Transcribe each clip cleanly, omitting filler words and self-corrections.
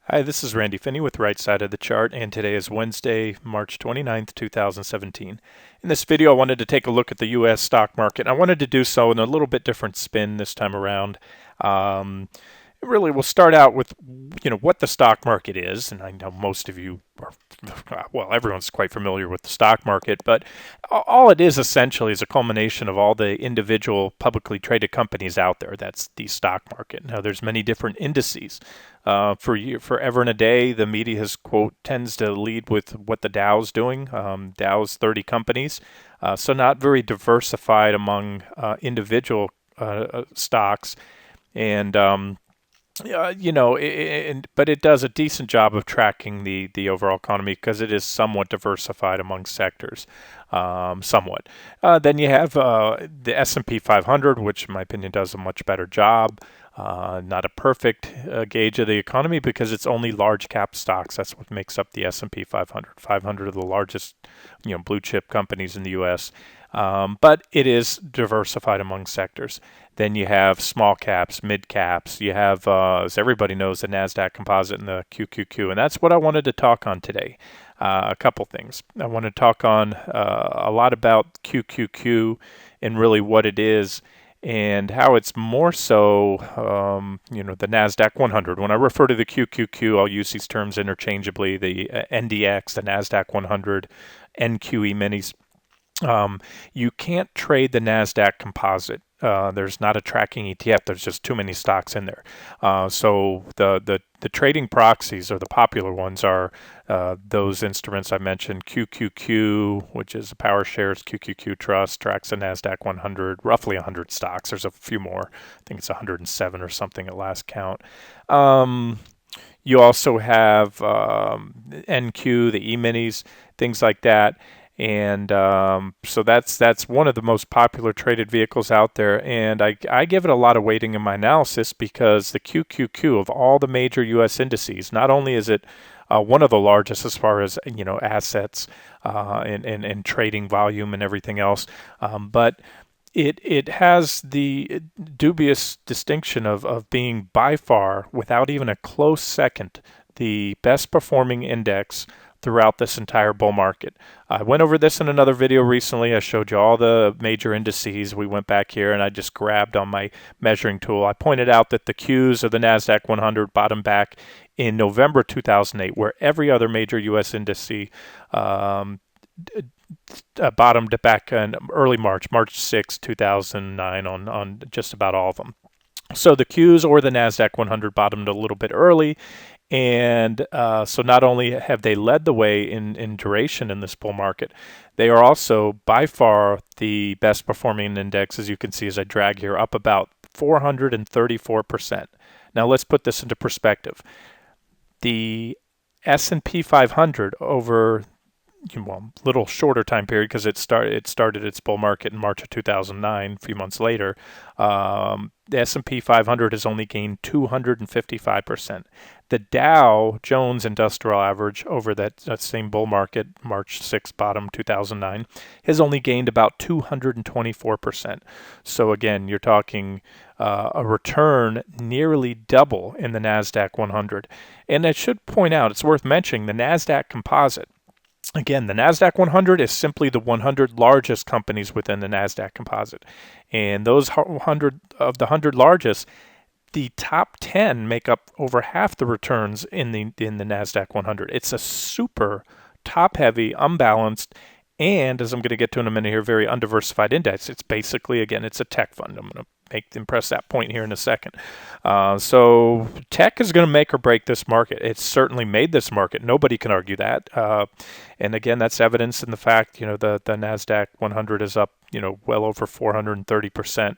Hi, this is Randy Finney with Right Side of the Chart, and today is Wednesday, March 29th, 2017. In this video, I wanted to take a look at the U.S. stock market. I wanted to do so in a little bit different spin this time around. Really, we'll start out with, what the stock market is, and I know most of you are, well, everyone's quite familiar with the stock market, but all it is essentially is a culmination of all the individual publicly traded companies out there. That's the stock market. Now, there's many different indices. Forever and a day, the media tends to lead with what the Dow's doing. Dow's 30 companies, so not very diversified among individual stocks, and but it does a decent job of tracking the overall economy because it is somewhat diversified among sectors, somewhat. Then you have the S&P 500, which in my opinion does a much better job. Not a perfect gauge of the economy because it's only large cap stocks. That's what makes up the S&P 500. 500 of the largest, blue chip companies in the U.S. But it is diversified among sectors. Then you have small caps, mid caps. You have, as everybody knows, the Nasdaq Composite and the QQQ, and that's what I wanted to talk on today. A couple things. I want to talk on a lot about QQQ and really what it is, and how it's more so, the Nasdaq 100. When I refer to the QQQ, I'll use these terms interchangeably. The NDX, the Nasdaq 100, NQE minis. You can't trade the Nasdaq Composite. There's not a tracking ETF. There's just too many stocks in there. So the trading proxies, or the popular ones, are those instruments I mentioned. QQQ, which is Power Shares QQQ Trust, tracks the Nasdaq 100, roughly 100 stocks. There's a few more. I think it's 107 or something at last count. You also have NQ, the E-minis, things like that. And so that's one of the most popular traded vehicles out there, and I give it a lot of weighting in my analysis because the QQQ, of all the major U.S. indices, not only is it one of the largest as far as assets and trading volume and everything else, but it has the dubious distinction of being by far, without even a close second, the best performing index throughout this entire bull market. I went over this in another video recently. I showed you all the major indices. We went back here and I just grabbed on my measuring tool. I pointed out that the Qs of the Nasdaq 100 bottomed back in November 2008, where every other major U.S. indice bottomed back in early March 6, 2009, on just about all of them. So the Qs or the Nasdaq 100 bottomed a little bit early, and so not only have they led the way in duration in this bull market, they are also by far the best performing index, as you can see as I drag here, up about 434%. Now let's put this into perspective. The S&P 500 over little shorter time period, because it started its bull market in March of 2009, a few months later. The S&P 500 has only gained 255%. The Dow Jones Industrial Average over that same bull market, March 6 bottom 2009, has only gained about 224%. So again, you're talking a return nearly double in the Nasdaq 100. And I should point out, it's worth mentioning, the Nasdaq Composite. Again, the Nasdaq 100 is simply the 100 largest companies within the Nasdaq Composite. And those 100 of the 100 largest, the top 10 make up over half the returns in the Nasdaq 100. It's a super top-heavy, unbalanced, and, as I'm going to get to in a minute here, very undiversified index. It's basically, again, it's a tech fund. I'm going to impress that point here in a second. So tech is going to make or break this market. It's certainly made this market. Nobody can argue that. And again, that's evidence in the fact, the Nasdaq 100 is up, well over 430%,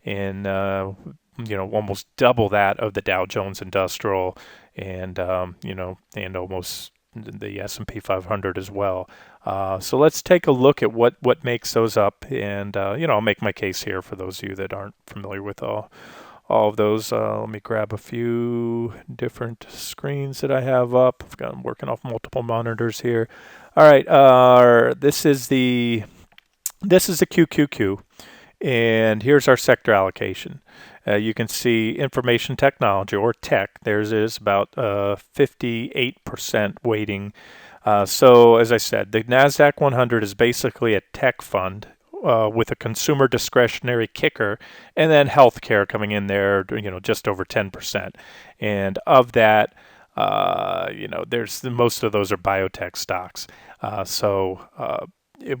and almost double that of the Dow Jones Industrial, and and almost the S&P 500 as well. So let's take a look at what makes those up, and I'll make my case here for those of you that aren't familiar with all of those. Let me grab a few different screens that I have up. I'm working off multiple monitors here. All right, this is the QQQ. And here's our sector allocation. You can see information technology, or tech. Theirs is about 58% weighting. So as I said, the Nasdaq 100 is basically a tech fund with a consumer discretionary kicker, and then healthcare coming in there, just over 10%. And of that, there's most of those are biotech stocks.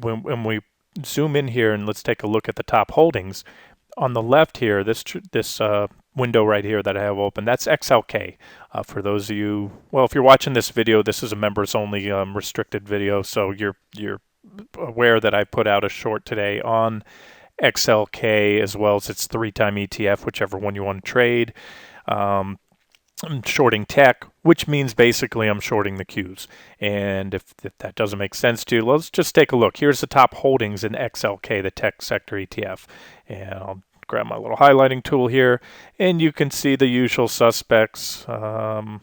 When we zoom in here and let's take a look at the top holdings on the left here, this window right here that I have open, that's XLK. For those of you, well, if you're watching this video, this is a members only restricted video, so you're aware that I put out a short today on XLK as well as its 3-time ETF, whichever one you want to trade. I'm shorting tech, which means basically I'm shorting the Qs. And if that doesn't make sense to you, let's just take a look. Here's the top holdings in XLK, the tech sector ETF. And I'll grab my little highlighting tool here, and you can see the usual suspects. Okay,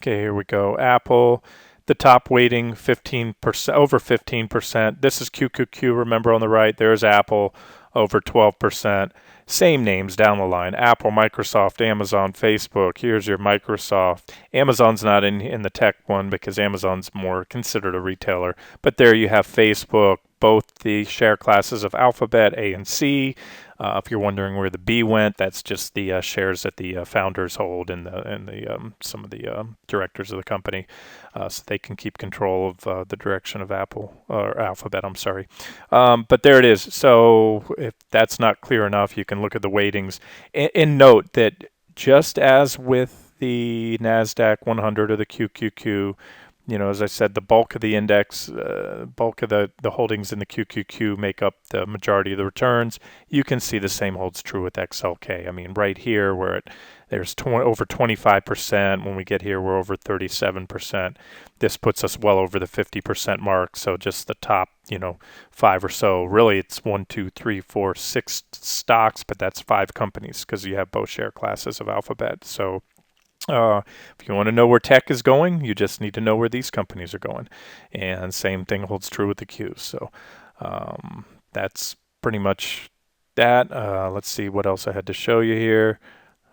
here we go. Apple, the top weighting 15%, over 15%. This is QQQ, remember on the right. There's Apple, over 12%. Same names down the line: Apple, Microsoft, Amazon, Facebook. Here's your Microsoft. Amazon's not in the tech one because Amazon's more considered a retailer. But there you have Facebook, both the share classes of Alphabet, A and C. If you're wondering where the B went, that's just the shares that the founders hold and some of the directors of the company, so they can keep control of the direction of Apple or Alphabet. I'm sorry, but there it is. So if that's not clear enough, you can look at the weightings and note that just as with the Nasdaq 100 or the QQQ. As I said, the bulk of the index, bulk of the holdings in the QQQ make up the majority of the returns. You can see the same holds true with XLK. I mean, right here, there's over 25%. When we get here, we're over 37%. This puts us well over the 50% mark. So just the top, 5 or so. Really, it's 1, 2, 3, 4, 6 stocks, but that's 5 companies because you have both share classes of Alphabet. So if you want to know where tech is going, you just need to know where these companies are going. And same thing holds true with the Qs. So that's pretty much that. Let's see what else I had to show you here.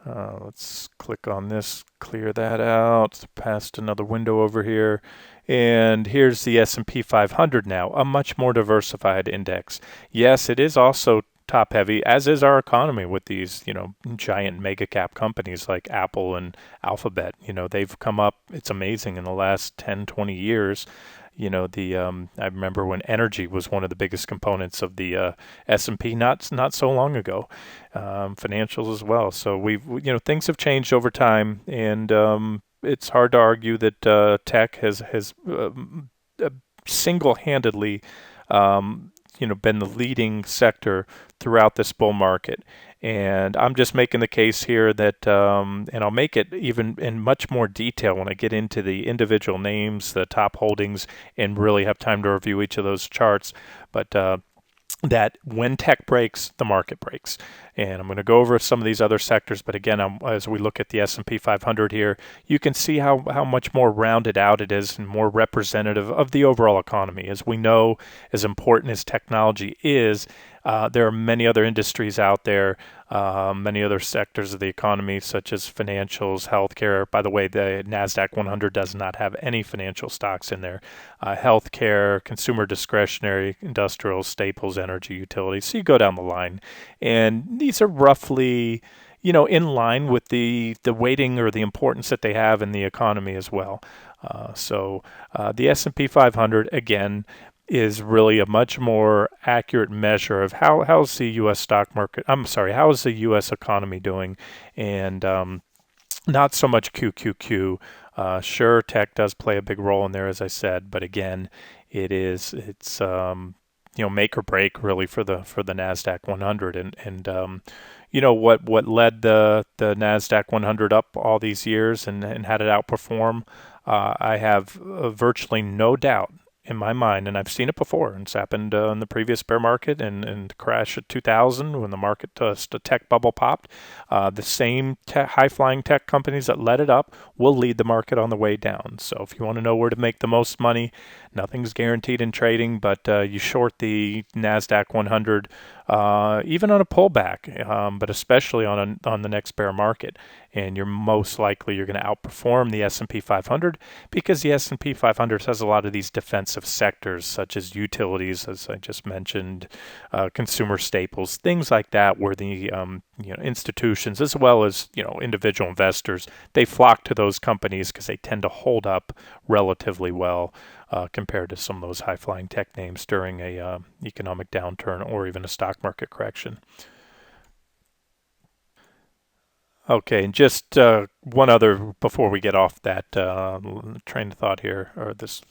Let's click on this, clear that out, past another window over here. And here's the S&P 500 now, a much more diversified index. Yes, it is also top heavy, as is our economy with these, giant mega cap companies like Apple and Alphabet. They've come up, it's amazing, in the last 10, 20 years. I remember when energy was one of the biggest components of the S&P not so long ago, financials as well. So things have changed over time, and it's hard to argue that tech has single-handedly been the leading sector throughout this bull market. And I'm just making the case here that, and I'll make it even in much more detail when I get into the individual names, the top holdings, and really have time to review each of those charts. But that when tech breaks, the market breaks. And I'm going to go over some of these other sectors, but again, as we look at the S&P 500 here, you can see how much more rounded out it is and more representative of the overall economy. As we know, as important as technology is, there are many other industries out there, many other sectors of the economy, such as financials, healthcare. By the way, the Nasdaq 100 does not have any financial stocks in there. Healthcare, consumer discretionary, industrial, staples, energy, utilities. So you go down the line, and these are roughly, in line with the weighting or the importance that they have in the economy as well. So the S&P 500 again is really a much more accurate measure of how's the U.S. stock market. I'm sorry, how is the U.S. economy doing, and not so much QQQ. Sure, tech does play a big role in there, as I said, but again, it's make or break really for the Nasdaq 100, and what led the Nasdaq 100 up all these years and had it outperform. I have virtually no doubt in my mind, and I've seen it before, and it's happened in the previous bear market and the crash of 2000 when the tech bubble popped. The same high-flying tech companies that led it up will lead the market on the way down. So if you want to know where to make the most money, Nothing's guaranteed in trading, but you short the Nasdaq 100 even on a pullback, but especially on the next bear market. And you're most likely you're going to outperform the S&P 500 because the S&P 500 has a lot of these defensive sectors such as utilities, as I just mentioned, consumer staples, things like that, where the institutions as well as individual investors, they flock to those companies because they tend to hold up relatively well compared to some of those high-flying tech names during a economic downturn or even a stock market correction. Okay, and just one other before we get off that train of thought here, or this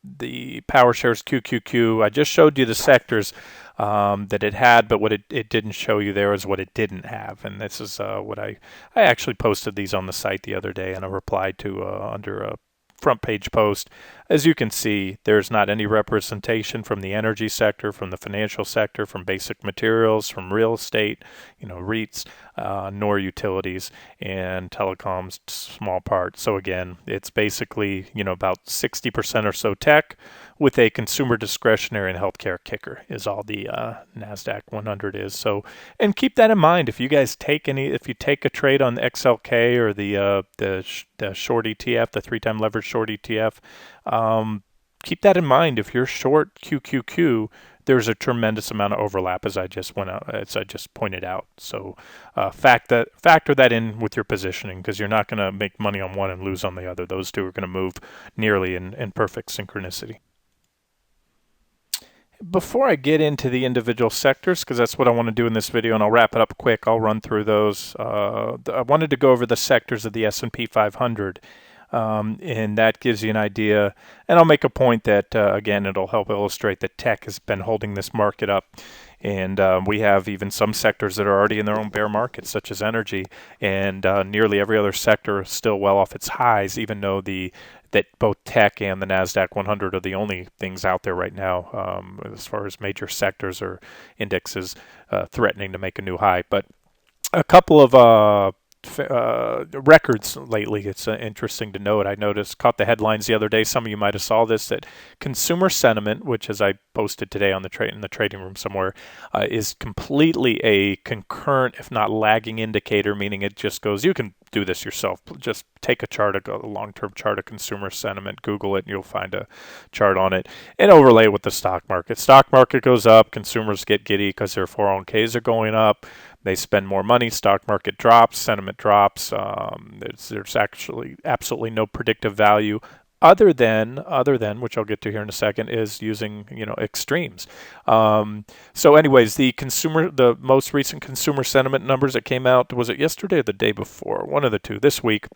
the power shares QQQ. I just showed you the sectors that it had, but what it didn't show you there is what it didn't have. And this is what I actually posted these on the site the other day, and I replied to under a front page post. As you can see, there's not any representation from the energy sector, from the financial sector, from basic materials, from real estate, REITs, nor utilities, and telecoms, small part. So again, it's basically, about 60% or so tech with a consumer discretionary and healthcare kicker is all the Nasdaq 100 is. So, and keep that in mind if you guys take if you take a trade on the XLK or the short ETF, the 3-time leverage short ETF. Keep that in mind. If you're short QQQ, there's a tremendous amount of overlap, as I just pointed out. So factor that in with your positioning, because you're not going to make money on one and lose on the other. Those two are going to move nearly in perfect synchronicity. Before I get into the individual sectors, because that's what I want to do in this video, and I'll wrap it up quick, I'll run through those. I wanted to go over the sectors of the S&P 500. And that gives you an idea. And I'll make a point that, again, it'll help illustrate that tech has been holding this market up. And we have even some sectors that are already in their own bear market, such as energy. And nearly every other sector is still well off its highs, even though that both tech and the Nasdaq 100 are the only things out there right now as far as major sectors or indexes threatening to make a new high. But a couple of records lately. It's interesting to note. I caught the headlines the other day. Some of you might have saw this, that consumer sentiment, which as I posted today on in the trading room somewhere, is completely a concurrent, if not lagging indicator, meaning it just goes, you can do this yourself. Just take a long-term chart of consumer sentiment, Google it, and you'll find a chart on it, and overlay it with the stock market. Stock market goes up, consumers get giddy because their 401ks are going up. They spend more money, stock market drops, sentiment drops. There's actually absolutely no predictive value other than which I'll get to here in a second, is using extremes. So anyways, the most recent consumer sentiment numbers that came out, was it yesterday or the day before? One of the two, this week,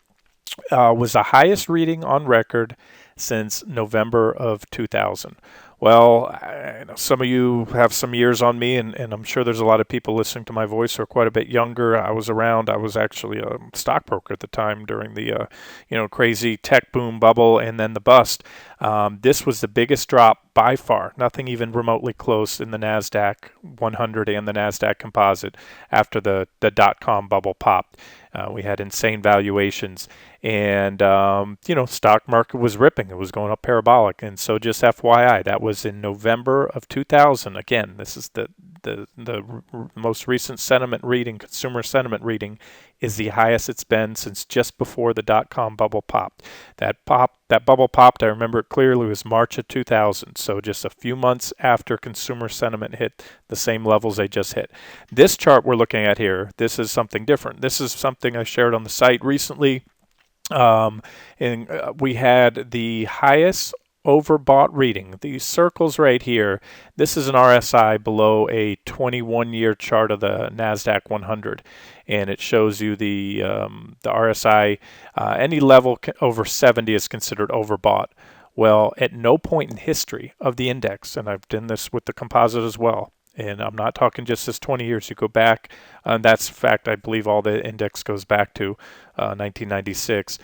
was the highest reading on record since November of 2000. Well, I know some of you have some years on me, and I'm sure there's a lot of people listening to my voice who are quite a bit younger. I was around. I was actually a stockbroker at the time during the crazy tech boom bubble and then the bust. This was the biggest drop by far, nothing even remotely close, in the Nasdaq 100 and the Nasdaq Composite after the dot-com bubble popped. We had insane valuations, and stock market was ripping. It was going up parabolic. And so, just FYI, that was in November of 2000. Again, this is the most recent sentiment reading, consumer sentiment reading, is the highest it's been since just before the dot-com bubble popped. That bubble popped, I remember it clearly, was March of 2000. So just a few months after consumer sentiment hit the same levels they just hit. This chart we're looking at here, this is something different. This is something I shared on the site recently. And we had the highest overbought reading. These circles right here, this is an RSI below a 21-year chart of the Nasdaq 100, and it shows you the RSI. Any level over 70 is considered overbought. Well, at no point in history of the index, and I've done this with the composite as well, and I'm not talking just this 20 years. You go back, and that's in fact, I believe all the index goes back to 1996.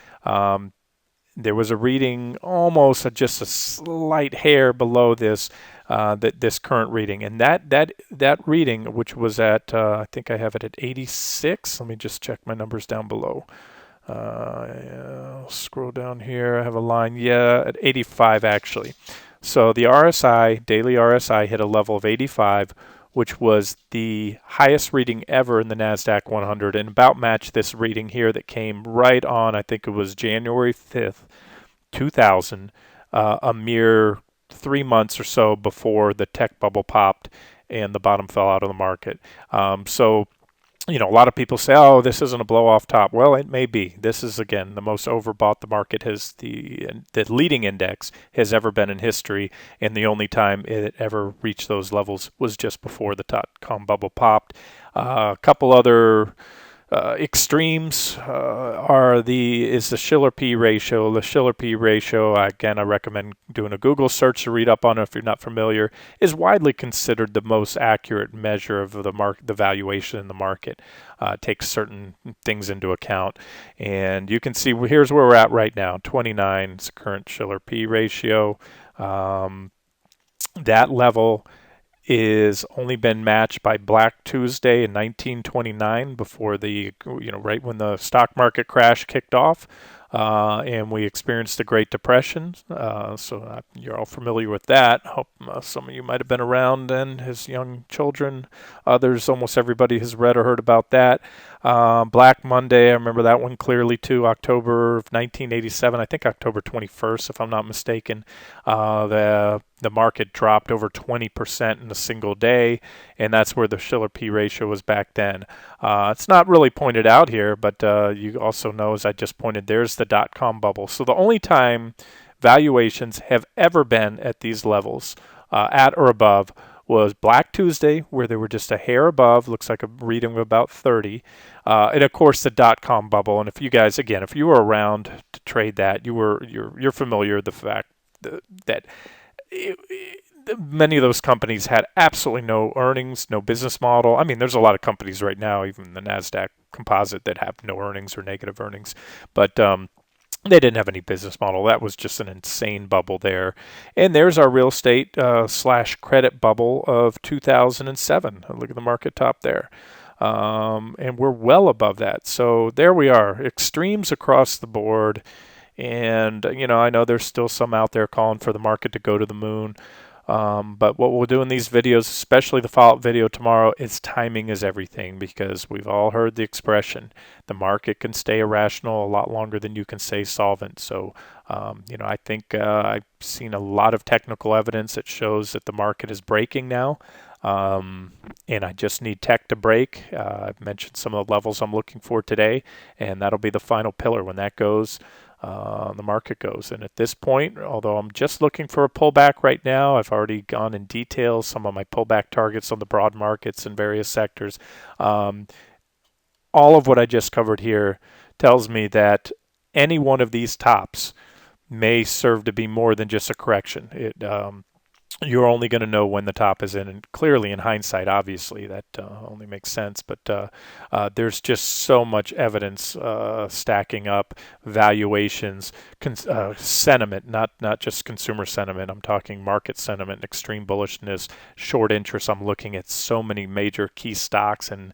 There was a reading almost just a slight hair below this this current reading, and that reading, which was at I think I have it at 86. Let me just check my numbers down below. I'll scroll down here. I have a line, at 85 actually. So the RSI, daily RSI, hit a level of 85, which was the highest reading ever in the Nasdaq 100, and about matched this reading here that came right on, I think it was January 5th, 2000, a mere 3 months or so before the tech bubble popped and the bottom fell out of the market. So a lot of people say, oh, this isn't a blow off top. Well, it may be. This is, again, the most overbought the market has, the leading index has ever been in history, and the only time it ever reached those levels was just before the dot-com bubble popped. A couple other extremes is the Shiller P ratio. The Shiller P ratio, again, I recommend doing a Google search to read up on it if you're not familiar, is widely considered the most accurate measure of the valuation in the market. Takes certain things into account, and you can see here's where we're at right now. 29 is the current Shiller P ratio. That level is only been matched by Black Tuesday in 1929, before right when the stock market crash kicked off, and we experienced the Great Depression. So you're all familiar with that. Hope some of you might have been around then as young children. Others, almost everybody has read or heard about that. Black Monday, I remember that one clearly too, October of 1987, I think October 21st, if I'm not mistaken. The market dropped over 20% in a single day, and that's where the Shiller P ratio was back then. It's not really pointed out here, but you also know, as I just pointed, there's the dot-com bubble. So the only time valuations have ever been at these levels, at or above, was Black Tuesday, where they were just a hair above, looks like a reading of about 30, and of course the dot-com bubble. And if you guys, again, if you were around to trade that, you're familiar with the fact that many of those companies had absolutely no earnings, no business model. I mean, there's a lot of companies right now, even the Nasdaq Composite, that have no earnings or negative earnings, but they didn't have any business model. That was just an insane bubble there. And there's our real estate / credit bubble of 2007. Look at the market top there. And we're well above that. So there we are, extremes across the board. And, I know there's still some out there calling for the market to go to the moon. But what we'll do in these videos, especially the follow-up video tomorrow, is timing is everything, because we've all heard the expression, the market can stay irrational a lot longer than you can stay solvent. So, I think I've seen a lot of technical evidence that shows that the market is breaking now. And I just need tech to break. I've mentioned some of the levels I'm looking for today, and that'll be the final pillar. When that goes, the market goes. And at this point, although I'm just looking for a pullback right now, I've already gone in detail some of my pullback targets on the broad markets in various sectors. All of what I just covered here tells me that any one of these tops may serve to be more than just a correction. You're only going to know when the top is in, and clearly in hindsight, obviously, that only makes sense. But there's just so much evidence stacking up, valuations, sentiment, not just consumer sentiment. I'm talking market sentiment, extreme bullishness, short interest. I'm looking at so many major key stocks and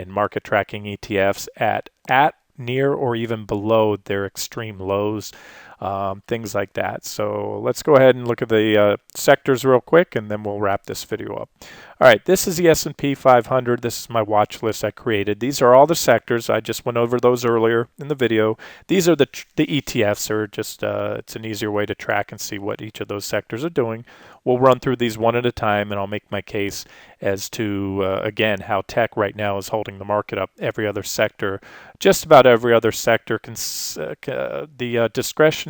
market tracking ETFs at near or even below their extreme lows. Things like that. So let's go ahead and look at the sectors real quick, and then we'll wrap this video up. All right, this is the S&P 500. This is my watch list I created. These are all the sectors. I just went over those earlier in the video. These are the ETFs, or just it's an easier way to track and see what each of those sectors are doing. We'll run through these one at a time, and I'll make my case as to, again, how tech right now is holding the market up. Every other sector, just about every other sector, the discretionary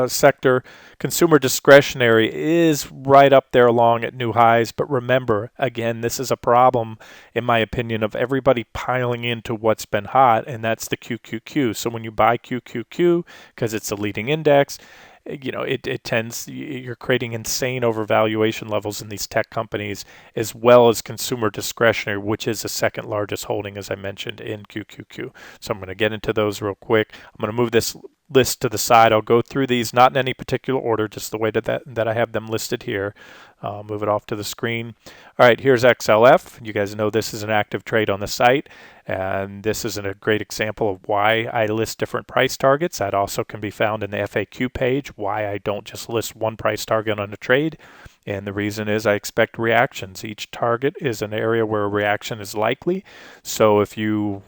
sector, consumer discretionary, is right up there along at new highs. But remember, again, this is a problem, in my opinion, of everybody piling into what's been hot, and that's the QQQ. So when you buy QQQ, because it's a leading index, it tends, you're creating insane overvaluation levels in these tech companies, as well as consumer discretionary, which is the second largest holding, as I mentioned, in QQQ. So I'm going to get into those real quick. I'm going to move this list to the side. I'll go through these not in any particular order, just the way that I have them listed here. Move it off to the screen. All right, here's XLF. You guys know this is an active trade on the site, and this is a great example of why I list different price targets. That also can be found in the FAQ page, why I don't just list one price target on a trade. And the reason is I expect reactions. Each target is an area where a reaction is likely. So if you,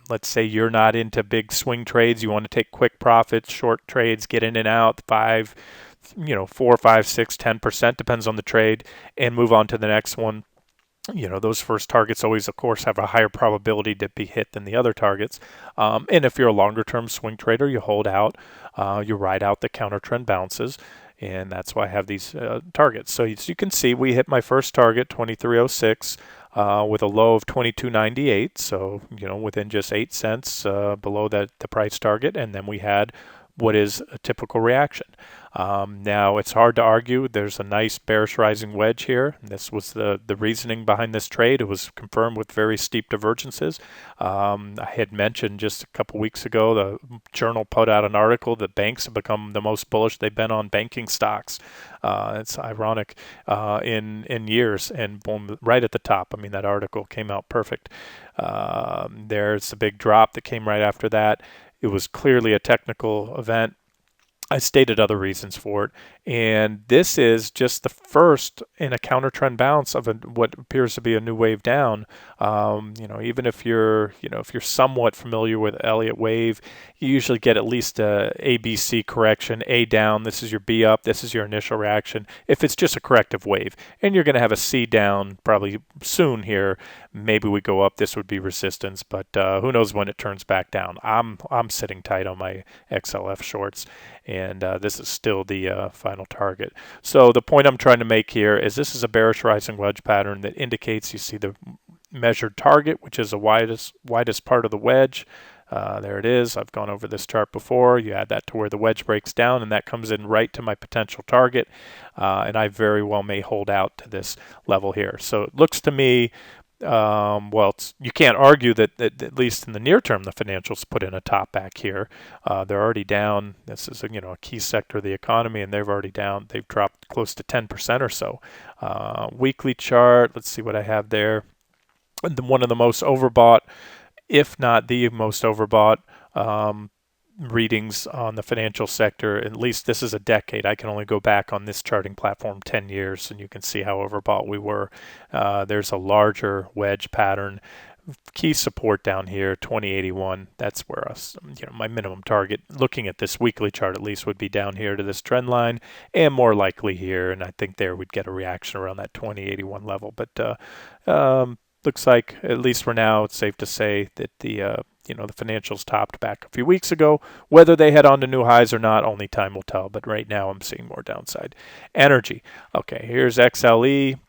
let's say you're not into big swing trades, you want to take quick profits, short trades, get in and out, 5, 4, 5, 6, 10%, depends on the trade, and move on to the next one. Those first targets always, of course, have a higher probability to be hit than the other targets. And if you're a longer term swing trader, you hold out, you ride out the counter trend bounces. And that's why I have these targets. So as you can see, we hit my first target, 2306, with a low of 2298. So, within just 8 cents below the price target. And then we had what is a typical reaction. Now, it's hard to argue. There's a nice bearish rising wedge here. This was the reasoning behind this trade. It was confirmed with very steep divergences. I had mentioned just a couple weeks ago, the journal put out an article that banks have become the most bullish they've been on banking stocks. It's ironic in years, and boom, right at the top. I mean, that article came out perfect. There's a big drop that came right after that. It was clearly a technical event. I stated other reasons for it, and this is just the first in a counter trend bounce of what appears to be a new wave down. Even if you're somewhat familiar with Elliott wave, you usually get at least a ABC correction, A down. This is your B up. This is your initial reaction. If it's just a corrective wave, and you're going to have a C down probably soon here. Maybe we go up. This would be resistance, but who knows when it turns back down. I'm sitting tight on my XLF shorts. And this is still the final target. So the point I'm trying to make here is this is a bearish rising wedge pattern that indicates you see the measured target, which is the widest part of the wedge. There it is. I've gone over this chart before. You add that to where the wedge breaks down, and that comes in right to my potential target. And I very well may hold out to this level here. So it looks to me, you can't argue that at least in the near term, the financials put in a top back here. They're already down. This is a key sector of the economy, and they've already down. They've dropped close to 10% or so. Weekly chart. Let's see what I have there. One of the most overbought, if not the most overbought, readings on the financial sector. At least this is a decade. I can only go back on this charting platform 10 years, and you can see how overbought we were. There's a larger wedge pattern. Key support down here, 2081. That's where my minimum target, looking at this weekly chart at least, would be down here to this trend line, and more likely here. And I think there we'd get a reaction around that 2081 level. But looks like, at least for now, it's safe to say that the financials topped back a few weeks ago. Whether they head on to new highs or not, only time will tell. But right now, I'm seeing more downside. Energy. Okay, here's XLE.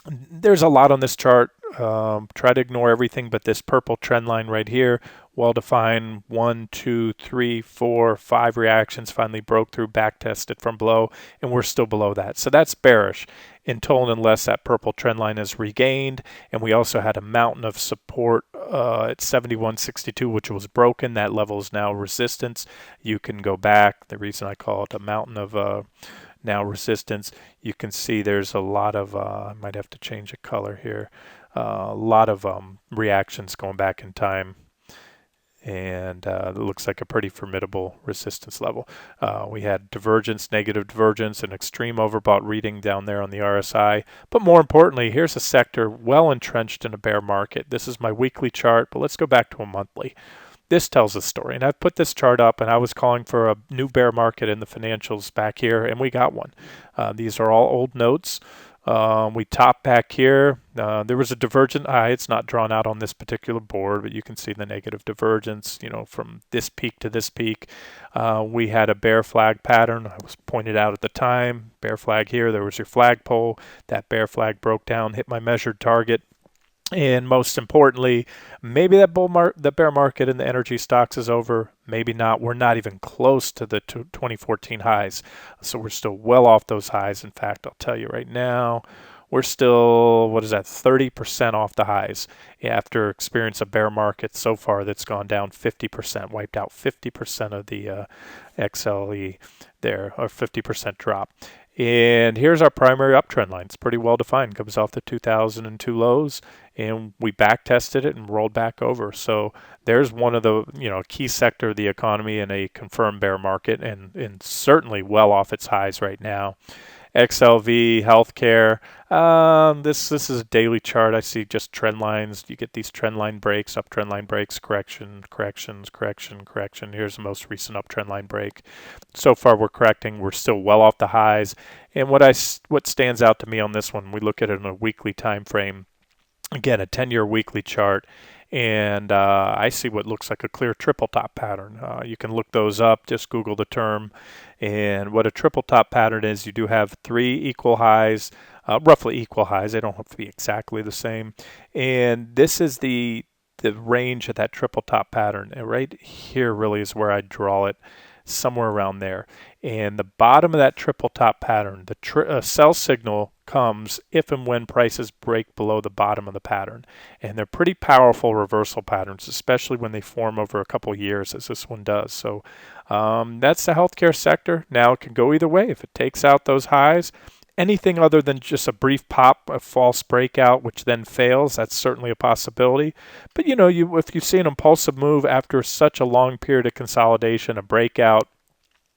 There's a lot on this chart. Try to ignore everything but this purple trend line right here. Well-defined 1, 2, 3, 4, 5 reactions. Finally broke through, back tested from below, and we're still below that. So that's bearish until and unless that purple trend line is regained. And we also had a mountain of support at 71.62, which was broken. That level is now resistance. You can go back. The reason I call it a mountain of now resistance, you can see there's a lot of, I might have to change a color here, a lot of reactions going back in time. And it looks like a pretty formidable resistance level. We had divergence, negative divergence, and extreme overbought reading down there on the RSI. But more importantly, here's a sector well entrenched in a bear market. This is my weekly chart, but let's go back to a monthly. This tells a story, and I've put this chart up, and I was calling for a new bear market in the financials back here, and we got one. These are all old notes. We topped back here. There was a divergent high. It's not drawn out on this particular board, but you can see the negative divergence, from this peak to this peak. We had a bear flag pattern. I was pointed out at the time. Bear flag here. There was your flagpole. That bear flag broke down, hit my measured target. And most importantly, maybe the bear market in the energy stocks is over. Maybe not. We're not even close to the 2014 highs. So we're still well off those highs. In fact, I'll tell you right now, we're still, what is that, 30% off the highs after experience a bear market so far that's gone down 50%, wiped out 50% of the XLE there, or 50% drop. And here's our primary uptrend line. It's pretty well defined. Comes off the 2002 lows, and we back tested it and rolled back over. So there's one of the key sector of the economy in a confirmed bear market, and certainly well off its highs right now. XLV, healthcare. This is a daily chart. I see just trend lines. You get these trend line breaks, uptrend line breaks, correction, corrections, correction, correction. Here's the most recent uptrend line break. So far, we're correcting. We're still well off the highs. And what stands out to me on this one, we look at it in a weekly time frame. Again, a 10-year weekly chart. And I see what looks like a clear triple top pattern. You can look those up, just Google the term. And what a triple top pattern is, you do have three equal highs, roughly equal highs. They don't have to be exactly the same. And this is the range of that triple top pattern. And right here really is where I draw it, somewhere around there. And the bottom of that triple top pattern, the sell signal comes if and when prices break below the bottom of the pattern. And they're pretty powerful reversal patterns, especially when they form over a couple years, as this one does. So that's the healthcare sector. Now it can go either way. If it takes out those highs, anything other than just a brief pop, a false breakout, which then fails, that's certainly a possibility. But if you see an impulsive move after such a long period of consolidation, a breakout,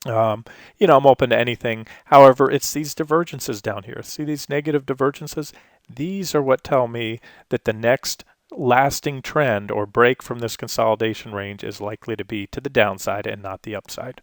I'm open to anything. However, it's these divergences down here. See these negative divergences? These are what tell me that the next lasting trend or break from this consolidation range is likely to be to the downside and not the upside.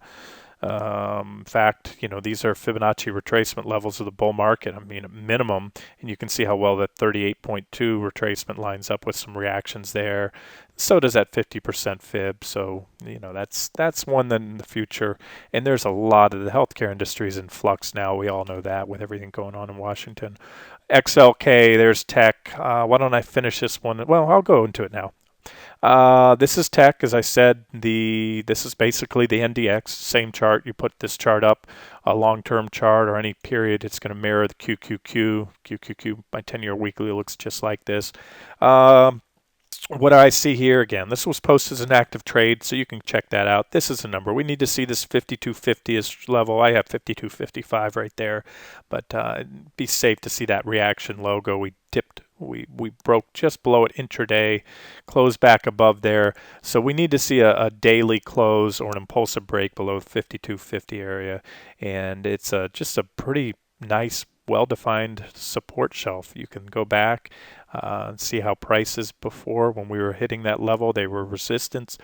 In fact, these are Fibonacci retracement levels of the bull market. I mean, a minimum, and you can see how well that 38.2 retracement lines up with some reactions there. So does that 50% fib. So, that's one that in the future. And there's a lot of the healthcare industry is in flux now. We all know that with everything going on in Washington. XLK, there's tech. Why don't I finish this one? Well, I'll go into it now. This is tech, as I said. This is basically the NDX, same chart. You put this chart up, a long-term chart or any period, it's going to mirror the QQQ. My 10-year weekly looks just like this. What I see here, again, this was posted as an active trade, so you can check that out. This is a number. We need to see this 5250-ish level. I have 5255 right there, but be safe to see that reaction logo. We dipped. We broke just below it intraday, closed back above there. So we need to see a daily close or an impulsive break below the 5250 area, and it's just a pretty nice, well-defined support shelf. You can go back and see how prices before, when we were hitting that level, they were resistance,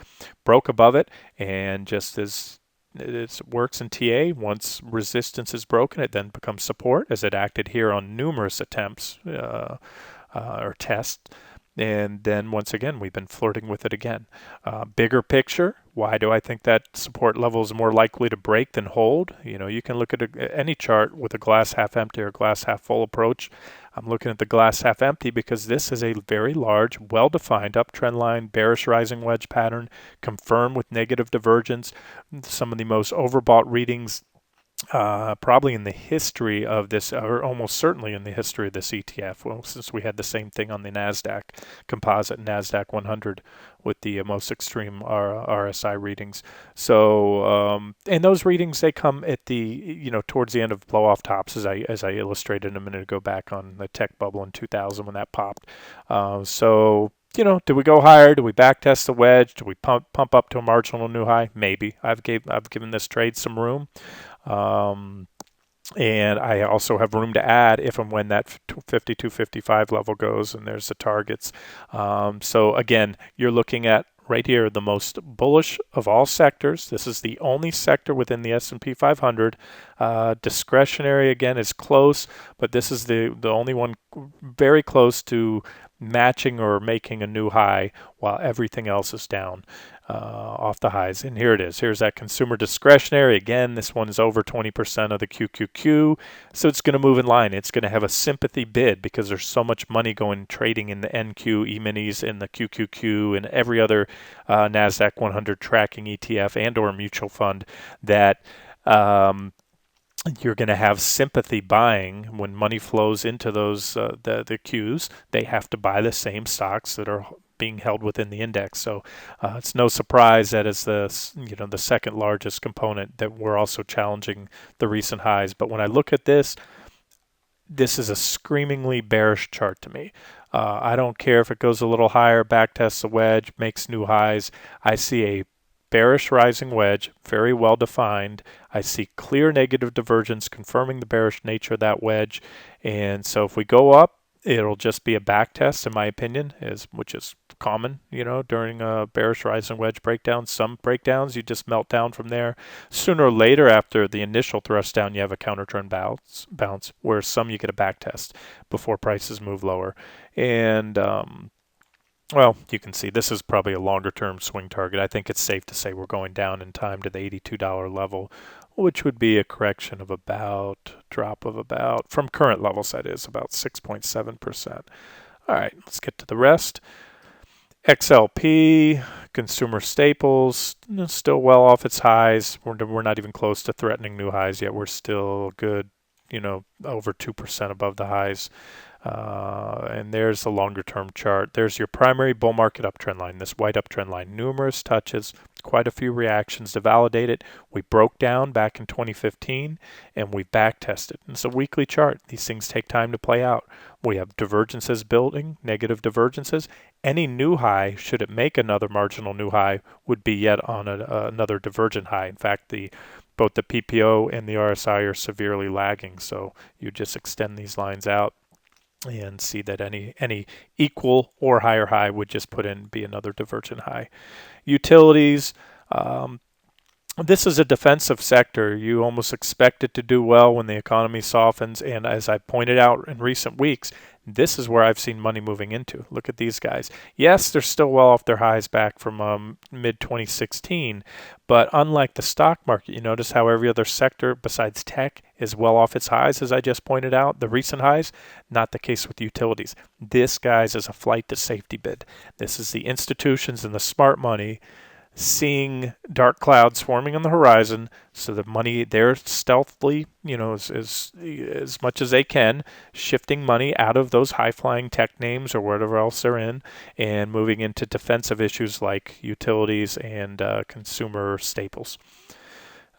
broke above it, and just as it works in TA, once resistance is broken, it then becomes support, as it acted here on numerous attempts or tests. And then once again, we've been flirting with it again. Bigger picture, why do I think that support level is more likely to break than hold? You can look at any chart with a glass half empty or glass half full approach. I'm looking at the glass half empty because this is a very large, well-defined uptrend line, bearish rising wedge pattern, confirmed with negative divergence. Some of the most overbought readings probably in the history of this, or almost certainly in the history of this ETF. Well, since we had the same thing on the Nasdaq composite, Nasdaq 100 with the most extreme RSI readings. So, and those readings, they come at the, towards the end of blow off tops, as I illustrated a minute ago back on the tech bubble in 2000 when that popped. So, do we go higher? Do we back test the wedge? Do we pump up to a marginal new high? Maybe. I've given this trade some room. And I also have room to add if and when that 52.55 level goes, and there's the targets. So again, you're looking at right here the most bullish of all sectors. This is the only sector within the S&P 500. Discretionary again is close, but this is the only one very close to matching or making a new high while everything else is down off the highs. And here it is. Here's that consumer discretionary. Again, this one is over 20% of the QQQ. So it's going to move in line. It's going to have a sympathy bid because there's so much money going trading in the NQ, E-minis, and the QQQ, and every other Nasdaq 100 tracking ETF and or mutual fund that you're going to have sympathy buying when money flows into those the queues. They have to buy the same stocks that are being held within the index. So it's no surprise that as the second largest component that we're also challenging the recent highs. But when I look at this is a screamingly bearish chart to me. I don't care if it goes a little higher, backtests a wedge, makes new highs. I see a bearish rising wedge, very well defined. I see clear negative divergence confirming the bearish nature of that wedge. And so if we go up, it'll just be a back test, in my opinion, which is common, during a bearish rising wedge breakdown. Some breakdowns, you just melt down from there. Sooner or later, after the initial thrust down, you have a counter trend bounce, where some you get a back test before prices move lower. And well, you can see this is probably a longer term swing target. I think it's safe to say we're going down in time to the $82 level, which would be a correction of drop of about, from current levels that is, about 6.7%. All right, let's get to the rest. XLP, consumer staples, still well off its highs. We're not even close to threatening new highs yet. We're still good, over 2% above the highs. And there's the longer term chart. There's your primary bull market uptrend line, this white uptrend line. Numerous touches, quite a few reactions to validate it. We broke down back in 2015 and we back tested. It's a weekly chart. These things take time to play out. We have divergences building, negative divergences. Any new high, should it make another marginal new high, would be yet on another divergent high. In fact, both the PPO and the RSI are severely lagging. So you just extend these lines out and see that any equal or higher high would just be another divergent high. Utilities, this is a defensive sector. You almost expect it to do well when the economy softens, and as I pointed out in recent weeks, this is where I've seen money moving into. Look at these guys. Yes, they're still well off their highs back from mid-2016, but unlike the stock market, you notice how every other sector besides tech is well off its highs, as I just pointed out, the recent highs. Not the case with utilities. This, guys, is a flight to safety bid. This is the institutions and the smart money seeing dark clouds forming on the horizon, so the money, they're stealthily, as much as they can, shifting money out of those high-flying tech names or whatever else they're in, and moving into defensive issues like utilities and consumer staples.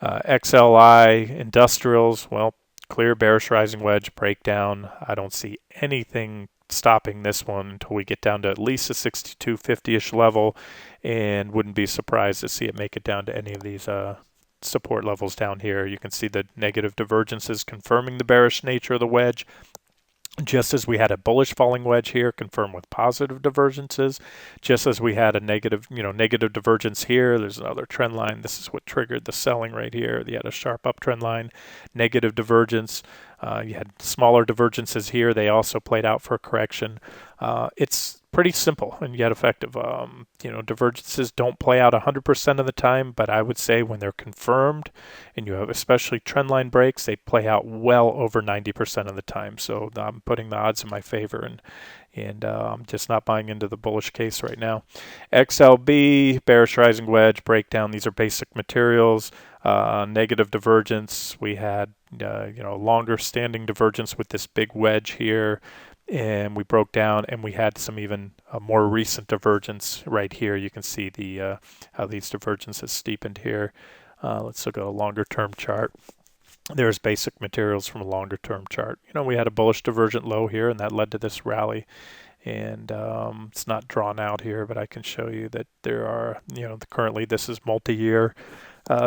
XLI, industrials, well, clear bearish rising wedge breakdown. I don't see anything stopping this one until we get down to at least a 62.50-ish level, and wouldn't be surprised to see it make it down to any of these support levels down here. You can see the negative divergences confirming the bearish nature of the wedge. Just as we had a bullish falling wedge here, confirmed with positive divergences, just as we had a negative divergence here, there's another trend line. This is what triggered the selling right here. You had a sharp uptrend line, negative divergence. You had smaller divergences here. They also played out for a correction. It's pretty simple and yet effective. Divergences don't play out 100% of the time, but I would say when they're confirmed and you have especially trendline breaks, they play out well over 90% of the time. So I'm putting the odds in my favor, and I'm just not buying into the bullish case right now. XLB, bearish rising wedge breakdown. These are basic materials. Negative divergence. We had longer standing divergence with this big wedge here, and we broke down, and we had some even more recent divergence right here. You can see how these divergences steepened here. Let's look at a longer term chart. There's basic materials from a longer term chart. We had a bullish divergent low here, and that led to this rally. And it's not drawn out here, but I can show you that there are, currently this is multi-year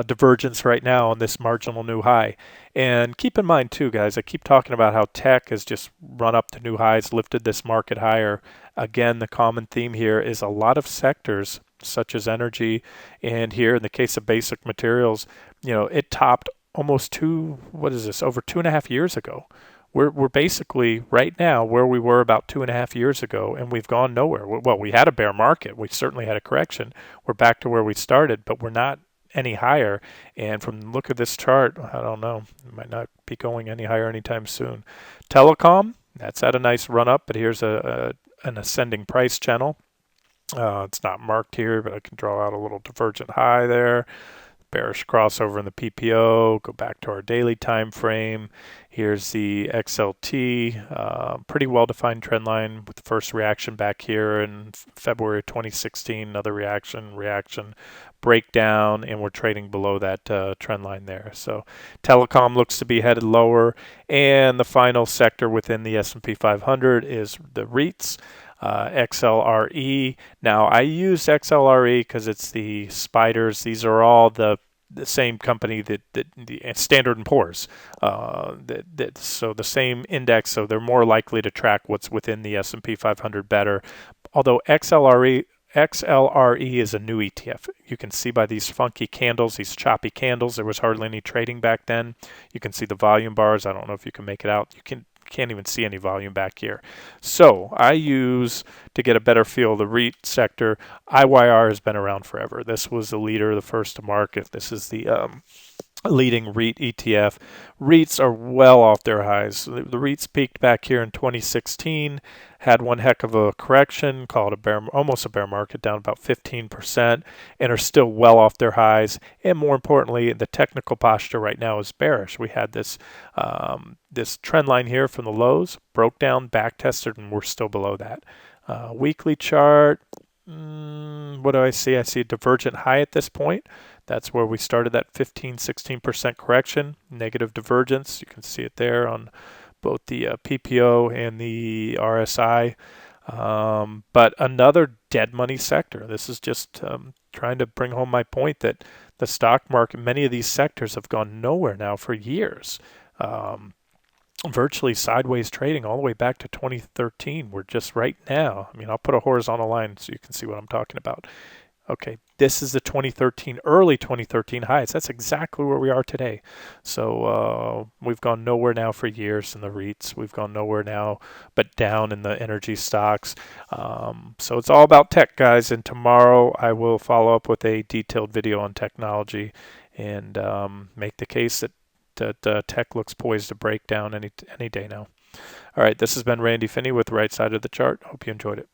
divergence right now on this marginal new high. And keep in mind too, guys, I keep talking about how tech has just run up to new highs, lifted this market higher. Again, the common theme here is a lot of sectors such as energy, and here in the case of basic materials, it topped almost over 2.5 years ago. We're basically right now where we were about 2.5 years ago, and we've gone nowhere. Well, we had a bear market. We certainly had a correction. We're back to where we started, but we're not any higher. And from the look of this chart, I don't know, it might not be going any higher anytime soon. Telecom, that's had a nice run up, but here's an ascending price channel. It's not marked here, but I can draw out a little divergent high there. bearish crossover in the PPO. Go back to our daily time frame. Here's the XLT, pretty well-defined trend line with the first reaction back here in February 2016, another reaction, breakdown, and we're trading below that trend line there. So telecom looks to be headed lower, and the final sector within the S&P 500 is the REITs. XLRE. Now I use XLRE because it's the SPDRs. These are all the same company that the Standard & Poor's. So the same index, so they're more likely to track what's within the S&P 500 better. Although XLRE is a new ETF. You can see by these funky candles, these choppy candles, there was hardly any trading back then. You can see the volume bars. I don't know if you can make it out. Can't even see any volume back here. So I use, to get a better feel of the REIT sector, IYR has been around forever. This was the leader, the first to market. This is the leading REIT ETF. REITs are well off their highs. The REITs peaked back here in 2016, had one heck of a correction, called almost a bear market, down about 15%, and are still well off their highs. And more importantly, the technical posture right now is bearish. We had this this trend line here from the lows, broke down, back tested, and we're still below that. Weekly chart, what do I see? I see a divergent high at this point. That's where we started that 15-16% correction, negative divergence. You can see it there on both the PPO and the RSI. But another dead money sector. This is just trying to bring home my point that the stock market, many of these sectors have gone nowhere now for years. Virtually sideways trading all the way back to 2013. We're just right now. I mean, I'll put a horizontal line so you can see what I'm talking about. Okay, this is the early 2013 highs. That's exactly where we are today. So we've gone nowhere now for years in the REITs. We've gone nowhere now but down in the energy stocks. So it's all about tech, guys. And tomorrow I will follow up with a detailed video on technology and make the case that tech looks poised to break down any day now. All right, this has been Randy Finney with Right Side of the Chart. Hope you enjoyed it.